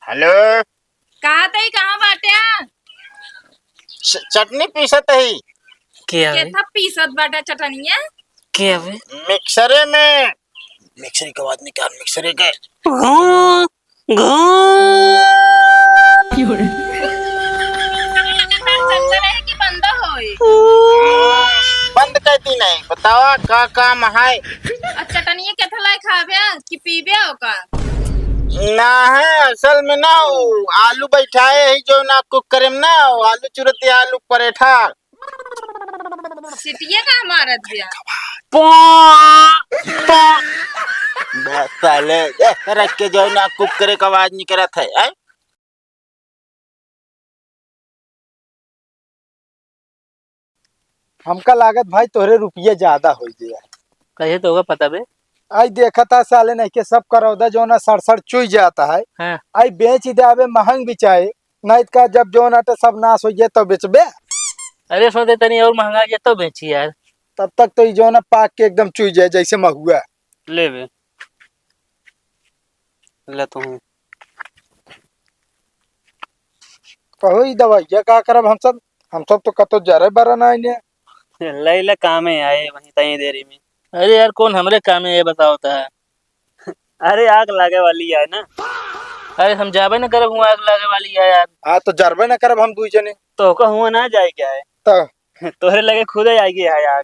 Hello. कहाँ बाट्या? चटनी पीसत है क्या है? केथा पीसत बाटा चटनिया? क्या है? मिक्सरे में। मिक्सरे के बाद निकाल मिक्सरे के। घूं, घूं। लगातार चलते रहे कि बंद होए? बंद कहती नहीं, बतावा का काम है। और चटनिया केथा लाई खाबे कि पीबे ओका? ना है असल में ना वो आलू बैठाए है जो ना कुक करे ना वो आलू चुरती आलू पराठा। सिटिया का मारत बिया? बस साले रख के जो ना कुक करे का आवाज नहीं करत है। हमका लागत भाई तोहरे रुपये ज्यादा हो गया। कहे तो होगा पता बे। आई देखा था साले नहीं के सब करौदा जो ना सड़सड़ चुई जाता है। हाँ। आई बेच ही दे महंग बिचाए नहीं का जब जो ना तो सब नाश हो गया तो बेचबे। अरे सोचे तनी और महंगा ये तो बेची यार। तब तक तो जो ना पाक के एकदम चुई जाए जैसे महुआ। ले बे। ले तो हूँ। कहो ई दवाइया का करब हम सब तो कतो जरे बरा ना इने। ले ले काम में आए वहीं तई देरी में। अरे यार कौन हमरे काम में ये बताओ ता है। अरे आग लागे वाली है ना। अरे हम जाबे न करब हूँ आग लागे वाली है यार। हाँ तो जरबे ना करब हम दुई जने। तो का हुआ ना जाए क्या है। तो तोहरे लगे खुद ही आएगी है यार।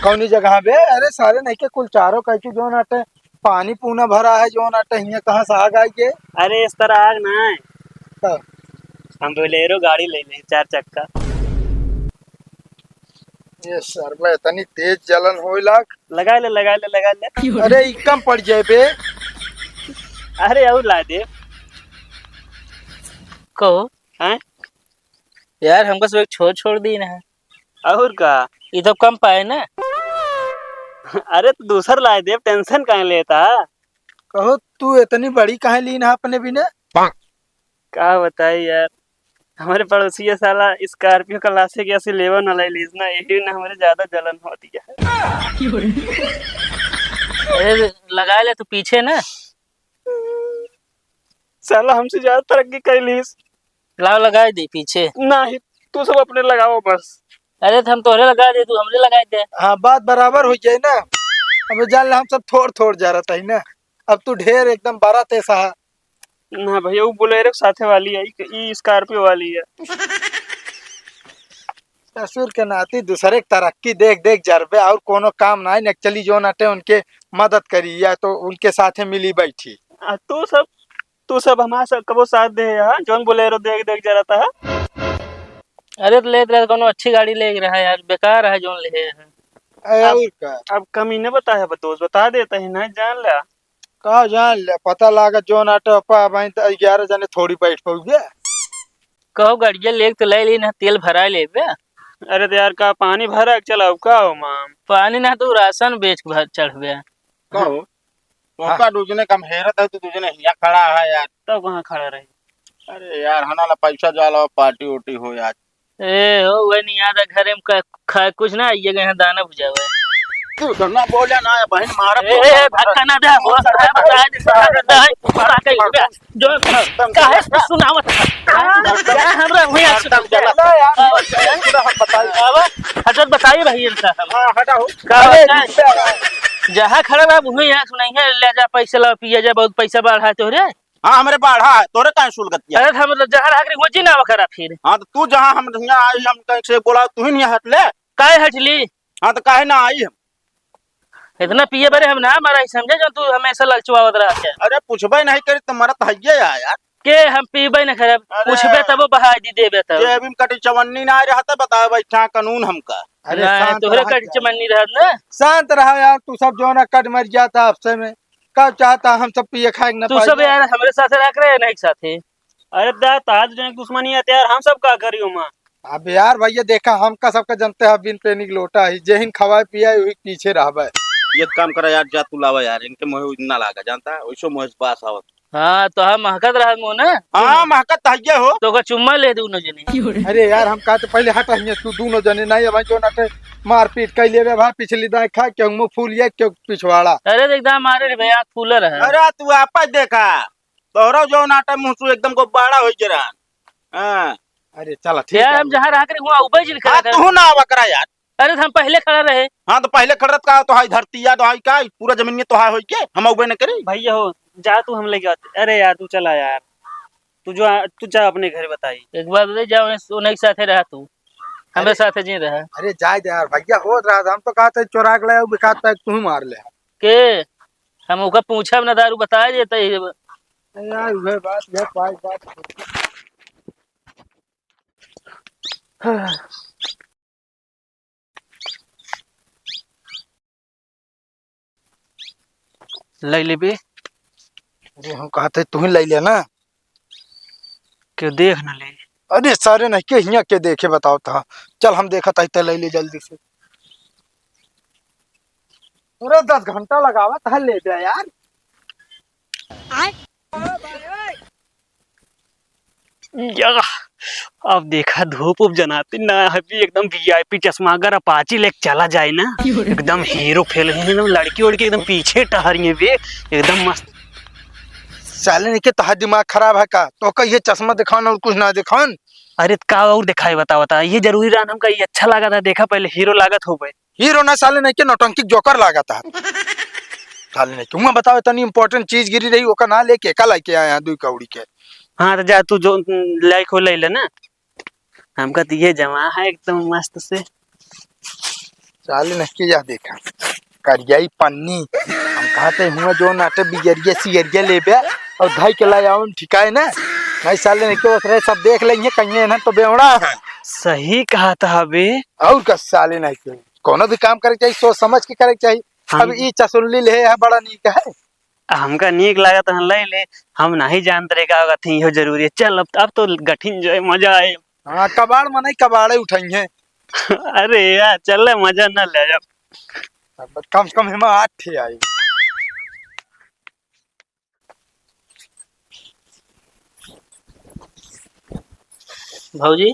कौनी जगह बे? अरे सारे नहीं के कुल चारों कह के जो नाटे पानी पूना भरा है जो नाटे हिया कहाँ से आग आई के। अरे इस तरह आग ना है। तो हम बोलेरो गाड़ी ले लें 4 चक्का। ये सरबे इतनी तेज जलन होई लाग। लगा ले लगा ले लगा ले। अरे ई कम पड़ जाए बे। अरे और ला दे। कहो हैं यार हमको सब एक छोड़ दी ना। और का ये तो कम पाए ना। अरे तो दूसर ला दे टेंशन काहे लेता। कहो तू इतनी बड़ी कहाँ ली ना अपने बिना। क्या बताई यार हमारे पड़ोसी ये साला स्कॉर्पियो का लासे के ऐसे लेवन वाला लीज ना यही ना हमारे ज्यादा जलन होती है। अरे लगा ले तू पीछे ना। साला हमसे ज्यादा तरक्की कर लीस। लाओ लगा दे पीछे। नहीं तू सब अपने लगाओ बस। अरे तो हम तोहरे लगा दे तू हमरे लगा दे। हाँ बात बराबर हो जाए ना। अब जान ले हम सब थोड़ थोड़ जा रहा था ना। अब तू ढेर एकदम बारह तेसा। ना भैया वो बोलेरो साथे वाली है ई स्कॉर्पियो वाली है। ससुर के नाती दूसरे की तरक्की देख देख जरबे और कोनो काम ना है चली जो नाटे उनके मदद करी या तो उनके साथे मिली बैठी। तू सब हमारा सब कबो साथ दे यार जोन बोलेरो देख देख जरा था। अरे तो ले रहा कोनो अच्छी गाड़ी ले रहा है यार बेकार है जोन ले है। और का अब कमीने बता है दोस्त बता देता है ना जान ले। कहा जान ले पता लागत जो नाटे अपा भाई 11 जने थोड़ी बैठ पाओगे। कहो गाड़िया ले तो ले ली ना तेल भरा ले बे। अरे तो यार का पानी भरा चला अब का हो माम पानी ना तू राशन बेच भर चढ़ बे। कहो ओका दूसरे कम हेरत है तो दूसरे हिया खड़ा है यार। तब कहाँ खड़ा रही। अरे यार हना पैसा जाला पार्टी उटी हो यार। ए हो वह नहीं याद है घरे में खा कुछ ना आइएगा यहाँ दाना भुजा हुआ है। तू तो ना बोले ना बहन मारा ए धक्का ना दे हो बता दे जो काहे सुनावत क्या हमरा हुआ हजरत बताइए भाई इनका हां हटाओ। जहाँ खड़ा रहा वही यहाँ सुनाइए ले जा पैसा ला पिया जा बहुत पैसा बढ़ा तोरे। हां हमरे बाढ़ा है तोरे काहे सुलगतिया। अरे हम जहाँ रख वो जी ना वखरा फिर। हां तो तू जहां हम यहाँ आई हम कहीं से बोला तू ही नहीं हट ले। काहे हटली। हां तो काहे ना आई हम। इतना पिए बरे हम ना मारा समझे जो तू हमेशा ललचवावत रहा है। अरे पूछबे नहीं करी तो मरत हइये यार। के हम पीबे न खराब पूछबे तब बहा दी देबे तब। जेब में कटी चवन्नी ना रहता बताए बैठा कानून हमका। अरे शांत तोहरे कट चमन्नी रहत ना। शांत रहा यार तू सब जो ना कट मर जाता आपसे में कब चाहता हम सब पिए खाएंगे ना तू सब यार हमारे साथ रख रहे नहीं साथे। अरे दा ताज जो दुश्मनी है यार हम सब का करियो मां। अब यार भैया देखा हमका सबका जनते हैं बिन पेनी की लोटा है जेहिन खवाए पिया वही पीछे रहबे। ये काम करा यार जा तू लावा यार इनके मोह इतना लागा जानता है वैसो मोह पास आवत। हां तो हम महकत रहा मो ना। हां महकत हइये हो तो का चुम्मा ले दूनो जने। अरे यार हम कहते पहले हटा हिया तू दोनों जने नहीं भाई जो नाटे मारपीट कर लेबे भाई पिछली दाई खा के मुंह फूल ये क्यों पिछवाड़ा। अरे एकदम मारे रे भैया फूलर है। अरे तू आपा देखा तोहरा जो नाटे मुंह एकदम गुब्बारा हो जरा। हाँ अरे चला ठीक यार है। हम जहाँ रहा करे वहाँ उबे जी खड़ा हाँ, था। तू ना बकरा यार। अरे तो हम पहले खड़ा रहे। हाँ तो पहले खड़त का तो हाई धरती या तो हाई का पूरा जमीन में तो हाई होई के हम उबे न करी। भैया हो जा तू हम लेके आते। अरे यार तू चला यार, तू जा अपने घर बताई। एक बार ले जाओ उन्हीं के साथे रहा तू, हमें साथे जी रहा अरे जाए दे यार भैया, हो रहा था हम तो कहते चोरा के ले बिकात पैक तू ही मार ले के। हम ओका पूछा ना दारू बता देता यार। वह बात है बात। ले ले बे। अरे हम कहते तू ही ले ले ना। क्यों देख न ले। अरे सारे नहीं के हिया के देखे बताओ था। चल हम देखा था ले ले जल्दी से। अरे 10 घंटा लगावा था ले दे यार। यार अब देखा धूप उप जनाते ना अभी एकदम वीआईपी चश्मा अगर अपाची लेके चला जाए ना एकदम हीरो फेल एकदम लड़की उड़की एकदम पीछे टहरी है वे एकदम मस्त। साले नहीं के तहा दिमाग खराब है का? तो का ये चश्मा दिखान और कुछ ना दिखान। अरे का और दिखाई बता ये जरूरी रहा हमका ये अच्छा लगा था देखा पहले हीरो लागत हो गए। हीरो ना साले नहीं के नौटंकी जोकर लागा था। साले नहीं क्यों बताओ इतनी इंपॉर्टेंट चीज गिरी रही ओका ना लेके का लेके आया दुई कौड़ी के। हाँ तो जा तू जो लाइक हो ले ना हमका तो ये जमा है एकदम मस्त से। साले नहीं के जा देखा करियाई पन्नी हम कहते हुआ जो नाटे बिगरिया सिगरिया ले बे और धाई के लाए आओ ठिकाए ना। नहीं साले नहीं के ओकरे सब देख लेंगे कहीं ना तो बेवड़ा है। सही कहा था बे। और का साले नहीं के कोनो भी काम करे चाहिए सोच समझ के करे चाहिए। अब ई चसुल्ली ले है बड़ा नीक है। हमका नीक लागत हम ले ले हम नहीं जानते रे का थी यो जरूरी है। चल अब तो गठिन जो है मजा आए। हाँ कबाड़ में नहीं कबाड़े उठाई अरे यार चल मजा न ले जा। कम से कम हिमा 8 थे आई। भौजी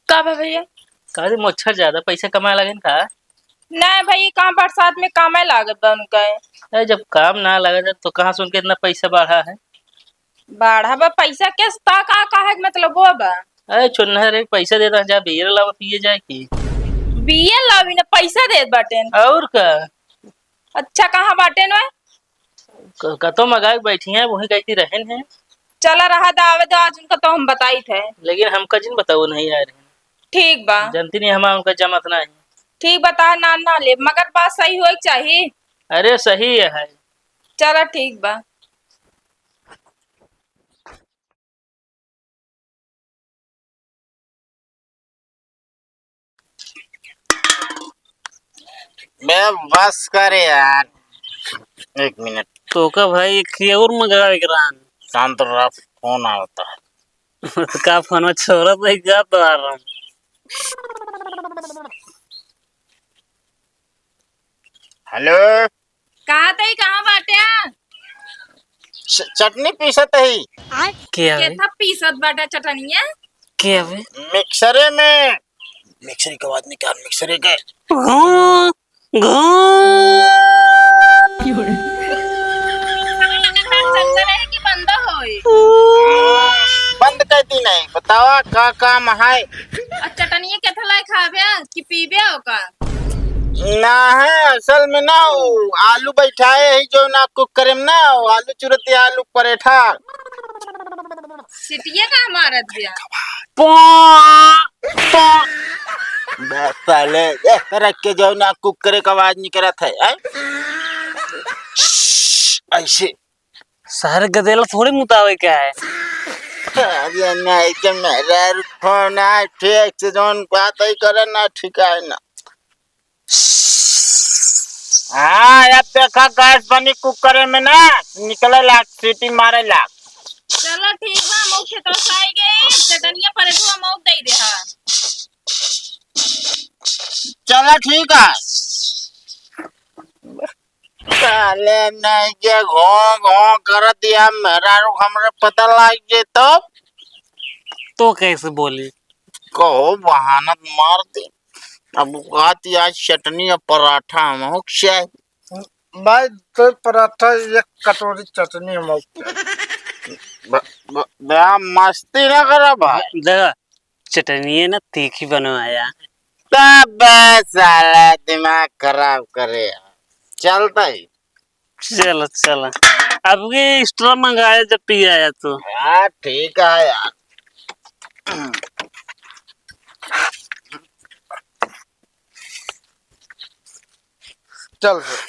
का बा भैया? कहा मच्छर ज्यादा पैसा कमाए लगे का। नहीं भाई कहाँ बरसात में काम है लागत बा उनका। अरे जब काम ना लगे तो कहाँ से उनके इतना पैसा बढ़ा है। बाढ़ा बा पैसा के ता का है मतलब वो बा। अरे चुनहर एक पैसा देता जा बियर लावा पिए जाए की। बिया लावी ना पैसा देत बाटेन। और का अच्छा कहाँ बाटेन वे? कतो मगा के बैठी है वही कहती रहन है। चला रहा दावत आज उनका तो हम बताई थे। लेकिन हमका जिन बताओ नहीं आ रहे ठीक बा जनती नहीं हमारा उनका जमत नहीं। ठीक बता ना ले मगर बात सही हो चाहिए। अरे सही है। चला ठीक बा। मैं बस कर यार 1 मिनट। तो का भाई एक और मगा विक्रांत शांत रहा फोन आता है। का फोन में छोरा तो क्या तो आ रहा हूँ। हेलो कहाँ बाटे? चटनी पीसत है क्या के है था पीसत बाटा चटनिया? क्या है मिक्सरे में। मिक्सरी का आवाज निकाल मिक्सरे के। घूं चलता रहे कि बंद होए? बंद कर दी नहीं बतावा का काम है। चटनिया के थलाई खाबे कि पीबे ओका? ना है असल में ना वो आलू बैठाए है जो ना कुक करे ना आलू चुरती आलू पराठा। सिटिया का मारत बिया। बस साले रख के जो ना कुक करे का आवाज नहीं करत है ऐसे। सारे गदेला थोड़े मुताबिक है। अरे नहीं के मेरा फोन है ठीक से जोन बात ही करे ना ठीक है ना। हाँ यार देखा गैस बनी कुकर में ना निकले लाग सीटी मारे लाग। चलो ठीक बा मौक से तो साई गए चटनिया पराठा मौक दे दे। हां चलो ठीक है। साले नहीं के घों घों कर दिया मेरा रुख हमरे पता लग जे तो कैसे बोली कहो बहाना मार दे। अब आती आज चटनी और पराठा हम शायद भाई तो पराठा एक कटोरी चटनी हम बड़ा मस्ती ना करो भाई। देखो चटनी ना तीखी बनवाया। तब साला दिमाग खराब करे यार। चलता ही। चलो चलो अब ये एक्स्ट्रा मंगाया जब पी आया तो। यार ठीक है यार। चल फिर।